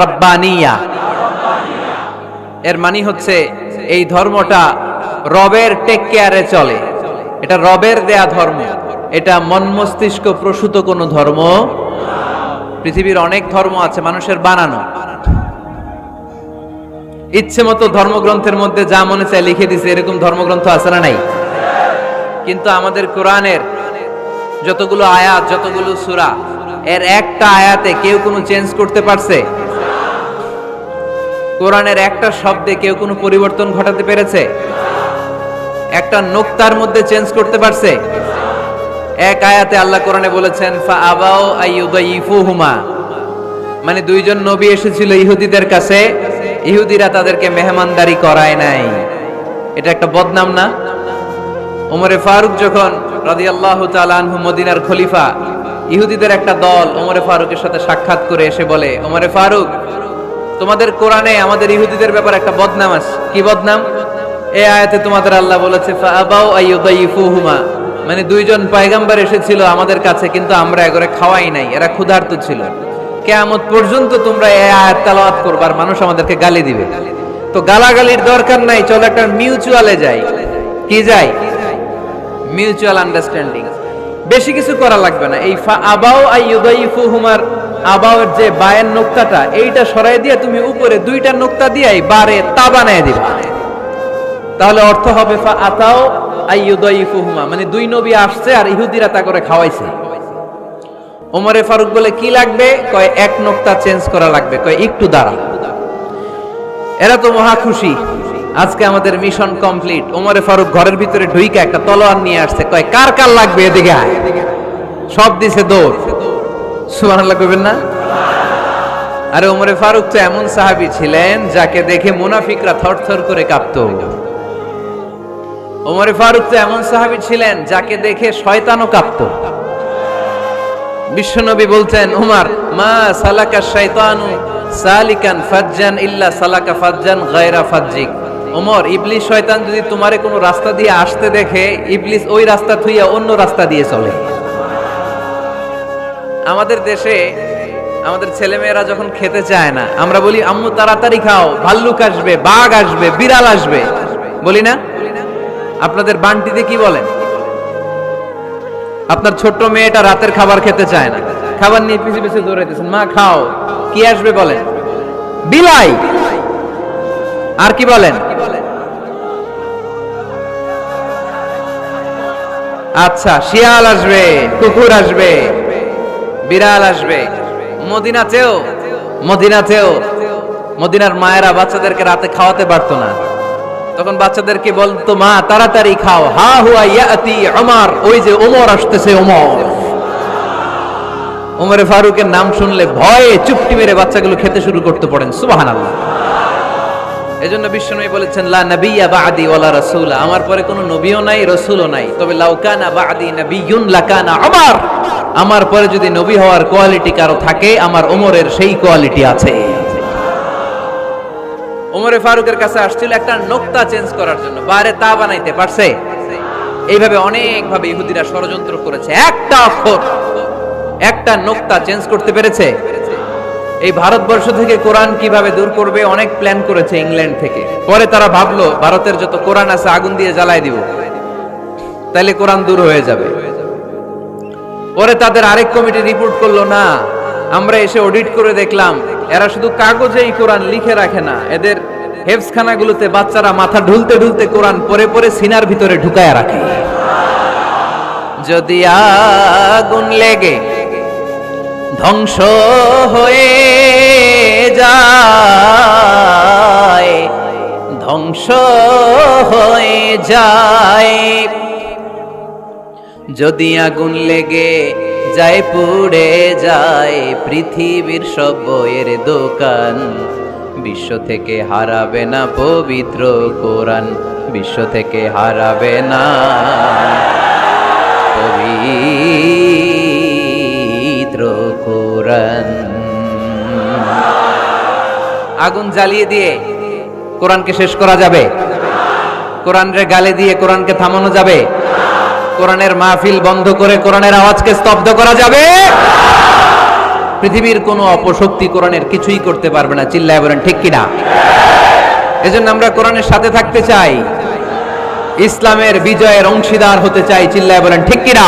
রাব্বানিয়া। এর মানে হচ্ছে এই ধর্মটা রবের টেক কেয়ারে চলে, এটা রবের দেয়া ধর্ম, এটা মন মস্তিষ্ক প্রসূত কোনো ধর্ম। পৃথিবীর অনেক ধর্ম আছে মানুষের বানানো, ইচ্ছে মতো ধর্মগ্রন্থের মধ্যে যা মনে চায় লিখে দিছে, এরকম ধর্মগ্রন্থ আছে না নাই? কিন্তু আমাদের কোরআনের যতগুলো আয়াত, যতগুলো সূরা, এর একটা আয়াতে কেউ কোনো চেঞ্জ করতে পারছে? কোরআনের একটা শব্দে কেউ কোনো পরিবর্তন ঘটাতে পেরেছে? একটা নোক্তার মধ্যে চেঞ্জ করতে পারছে? এক আয়াতে আল্লাহ কোরআনে বলেছেন ফাআবাউ আইয়ুদাইফুহুমা, মানে দুইজন নবী এসেছিল ইহুদিদের কাছে, ইহুদিরা তাদেরকে মেহমানদারি করায় নাই। এটা একটা বদনাম না? ওমরে ফারুক যখন রাদিয়াল্লাহু তাআলা আনহু মদিনার খলিফা, ইহুদিদের একটা দল ওমরে ফারুকের সাথে সাক্ষাৎ করে এসে বলে, ওমরে ফারুক, তোমাদের কোরআনে আমাদের ইহুদিদের ব্যাপারে একটা বদনাম আছে। কি বদনাম? এই আয়াতে তোমাদের আল্লাহ বলেছে ফাআবাউ আইয়ুদাইফুহুমা, মানে দুইজন পয়গম্বর এসেছিল আমাদের কাছে, কিন্তু আমরা এগরে খাওয়াই নাই, এরা ক্ষুধার্ত ছিল। কিয়ামত পর্যন্ত তোমরা এই আয়াত তেলাওয়াত করবে আর মানুষ আমাদেরকে গালি দিবে। তো গালাগালির দরকার নাই, চলো একটা মিউচুয়ালে যাই। কি যাই? Mutual understanding. বেশি কিছু করা লাগবে না। এই ফাআবাউ আইয়ুদাইফুহুমার আবাউর যে বায়ের নোক্তাটা, এইটা সরাই দিয়ে তুমি উপরে দুইটা নোক্তা দিয়েই বারে তা বানায় দিবা, তাহলে অর্থ হবে ফাআতাউ আইয়ুদাইফুহুমা, মানে দুই নবী আসছে আর ইহুদিরা তা করে খাওয়াইছে। ওমরে ফারুক বলে কি লাগবে? কয় এক নোক্তা চেঞ্জ করা লাগবে। কয় একটু দাঁড়া। এরা তো মহা খুশি, আজকে আমাদের মিশন কমপ্লিট। ওমরে ফারুক ঘরের ভিতরে ঢুইকা একটা তলোয়ার নিয়ে আসছে, কয় কার কার লাগবে এদিকে আয়। সব দিছে দৌড়। সুবহানাল্লাহ কইবেন না? আরে ওমরে ফারুক তো এমন সাহাবী ছিলেন যাকে দেখে মুনাফিকরা থরথর করে কাঁপতো। ওমরে ফারুক তো এমন সাহাবী ছিলেন যাকে দেখে শয়তানও কাঁপতো। বিশ্বনবী বলতেন, উমর, মা সালাকা শাইতানু সালিকান ফাজ্জান ইল্লা সালাকা ফাজ্জান গায়রা ফাজ্জিক। ওমর, ইবলিস শয়তান যদি তোমারে কোনো রাস্তা দিয়ে আসতে দেখে, ইবলিস ওই রাস্তা থুইয়া অন্য রাস্তা দিয়ে চলে। আমাদের দেশে আমাদের ছেলেমেয়েরা যখন খেতে চায় না, আমরা বলি আম্মু তাড়াতাড়ি খাও, ভাল্লুক আসবে, বাঘ আসবে, বিড়াল আসবে, বলি না? আপনাদের বান্টিতে কি বলেন? আপনার ছোট্ট মেয়েটা রাতের খাবার খেতে চায় না, খাবার নিয়ে পিছে পিছে দৌড়াইতেছেন, মা খাও, কি আসবে বলেন? বিলাই। আর কি বলেন? আচ্ছা, শিয়াল আসবে, কুকুর আসবে, বিড়াল আসবে। মদিনাতেও মদিনার মায়েরা বাচ্চাদেরকে রাতে খাওয়াতে পারতো না, তখন বাচ্চাদেরকে বলতো, মা তাড়াতাড়ি খাও, হা হুয়া ইয়াতি ওমর, ওই যে ওমর আসতেছে। ওমরে ফারুকের নাম শুনলে ভয়ে চুপটি মেরে বাচ্চাগুলো খেতে শুরু করতে পড়েন। সুবহানাল্লাহ। এজন্য বিশ্বনবী বলেছেন, লা নাবিয়্যা বা'দি ওয়ালা রাসূলা, আমার পরে কোনো নবীও নাই, রাসূলও নাই, তবে লাউ কানা বা'দি নাবিয়্যুন লাকানা ওমর, আমার পরে যদি নবী হওয়ার কোয়ালিটি কারো থাকে, আমার ওমরের সেই কোয়ালিটি আছে। ওমরে ফারুকের কাছে আসছিল একটা নোক্তা চেঞ্জ করার জন্য, বারে তা বানাইতে পারছে? এইভাবে অনেক ভাবে ইহুদিরা ষড়যন্ত্র করেছে, একটা অক্ষর, একটা নোক্তা চেঞ্জ করতে পেরেছে? এই ভারতবর্ষ থেকে কোরআন কিভাবে দূর করবে অনেক প্ল্যান করেছে ইংল্যান্ড থেকে। পরে তারা ভাবলো ভারতের যত কোরআন আছে আগুন দিয়ে জ্বালায় দিব, তাইলে কোরআন দূর হয়ে যাবে। পরে তাদের আরেক কমিটি রিপোর্ট করলো, না, আমরা এসে অডিট করে দেখলাম এরা শুধু কাগজেই কোরআন লিখে রাখে না, এদের হেফজখানাগুলোতে বাচ্চারা মাথা ঢুলতে ঢুলতে কোরআন পরে পরে সিনার ভিতরে ঢুকায় রাখে। যদি আগুন লেগে ধ্বংস হয়ে যায়, ধ্বংস হয়ে যায়, যদি আগুন লেগে যায়, পুড়ে যায় পৃথিবীর সব বইয়ের দোকান, বিশ্ব থেকে হারাবে না পবিত্র কোরআন, বিশ্ব থেকে হারাবে না পবিত্র কোরআন। আগুন জ্বালিয়ে দিয়ে কোরআনকে শেষ করা যাবে? কোরআনের গালে দিয়ে কোরআনকে থামানো যাবে? কোরআনের মাহফিল বন্ধ করে কোরআনের আওয়াজকে স্তব্ধ করা যাবে? পৃথিবীর কোনো অপশক্তি কোরআনের কিছুই করতে পারবে না। চিল্লায় বলেন ঠিক কিনা? এজন্য আমরা কোরআনের সাথে থাকতে চাই, ইসলামের বিজয়ের অংশীদার হতে চাই। চিল্লায় বলেন ঠিক কিনা?